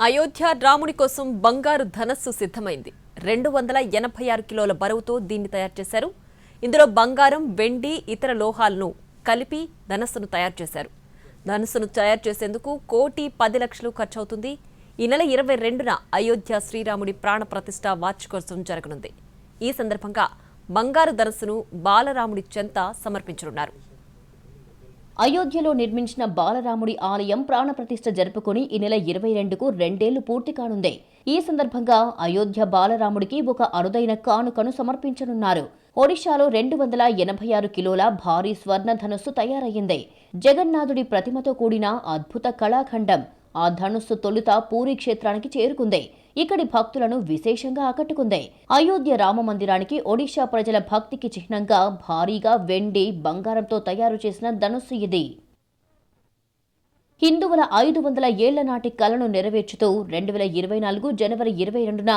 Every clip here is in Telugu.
అయోధ్య రాముడి కోసం బంగారు ధనస్సు సిద్ధమైంది. 286 కిలోల బరువుతో దీన్ని తయారు చేశారు. ఇందులో బంగారం, వెండి, ఇతర లోహాలను కలిపి ధనస్సును తయారు చేశారు. ధనస్సును తయారు చేసేందుకు 1,10,00,000 ఖర్చవుతుంది. ఈ నెల 22న అయోధ్య శ్రీరాముడి ప్రాణ ప్రతిష్ఠ వార్షికోత్సవం జరగనుంది. ఈ సందర్భంగా బంగారు ధనస్సును బాలరాముడి చెంత సమర్పించనున్నారు. అయోధ్యలో నిర్మించిన బాలరాముడి ఆలయం ప్రాణప్రతిష్ఠ జరుపుకుని ఈ నెల 22కు 2 ఏళ్లు పూర్తి కానుంది. ఈ సందర్భంగా అయోధ్య బాలరాముడికి ఒక అరుదైన కానుకను సమర్పించనున్నారు. ఒడిశాలో 286 కిలోల భారీ స్వర్ణ ధనుస్సు తయారయ్యింది. జగన్నాథుడి ప్రతిమతో కూడిన అద్భుత కళాఖండం ఆ ధనుస్సు తొలుత పూరీ క్షేత్రానికి చేరుకుంది. ఇక్కడి భక్తులను విశేషంగా ఆకట్టుకుంది. అయోధ్య రామ మందిరానికి ఒడిశా ప్రజల భక్తికి చిహ్నంగా భారీగా వెండి, బంగారంతో తయారు చేసిన ధనుస్సు ఇది. హిందువుల 500 ఏళ్ల నాటి కలను నెరవేర్చుతూ 2024 జనవరి 22న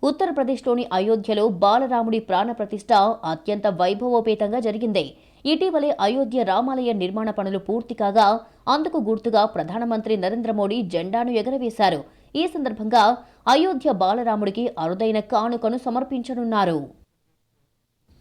ఉత్తరప్రదేశ్లోని అయోధ్యలో బాలరాముడి ప్రాణప్రతిష్ఠ అత్యంత వైభవోపేతంగా జరిగింది. ఇటీవలే అయోధ్య రామాలయ నిర్మాణ పనులు పూర్తి కాగా అందుకు గుర్తుగా ప్రధానమంత్రి నరేంద్ర మోడీ జెండాను ఎగరవేశారు. ఈ సందర్భంగా అయోధ్య బాలరాముడికి అరుదైన కానుకను సమర్పించనున్నారు.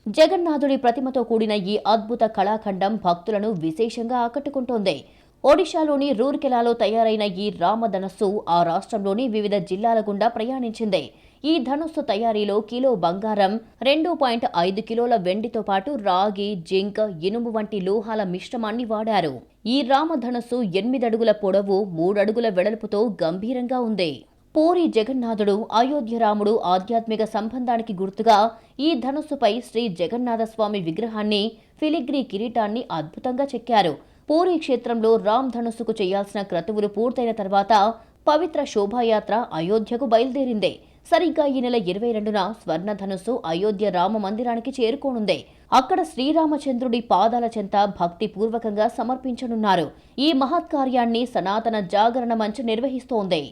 జగన్నాథుడి ప్రతిమతో కూడిన ఈ అద్భుత కళాఖండం భక్తులను విశేషంగా ఆకట్టుకుంటోంది. ఒడిశాలోని రూర్కెలాలో తయారైన ఈ రామధనస్సు ఆ రాష్ట్రంలోని వివిధ జిల్లాల గుండా ప్రయాణించింది. ఈ ధనుస్సు తయారీలో కిలో బంగారం, 2.5 కిలోల వెండితో పాటు రాగి, జింక్, ఇనుము వంటి లోహాల మిశ్రమాన్ని వాడారు. ఈ రామధనస్సు 8 అడుగుల పొడవు, 3 అడుగుల వెడల్పుతో గంభీరంగా ఉంది. పూరి జగన్నాథుడు, అయోధ్య రాముడు ఆధ్యాత్మిక సంబంధానికి గుర్తుగా ఈ ధనుస్సుపై శ్రీ జగన్నాథస్వామి విగ్రహాన్ని, ఫిలిగ్రీ కిరీటాన్ని అద్భుతంగా చెక్కారు. పూరీ క్షేత్రంలో రామ్ ధనుస్సుకు చేయాల్సిన క్రతువులు పూర్తయిన తర్వాత పవిత్ర శోభాయాత్ర అయోధ్యకు బయలుదేరింది. సరిగ్గా ఈ నెల 22న స్వర్ణ ధనుస్సు అయోధ్య రామ మందిరానికి చేరుకోనుంది. అక్కడ శ్రీరామచంద్రుడి పాదాల చెంత భక్తిపూర్వకంగా సమర్పించనున్నారు. ఈ మహత్కార్యాన్ని సనాతన జాగరణ మంచ్ నిర్వహిస్తోంది.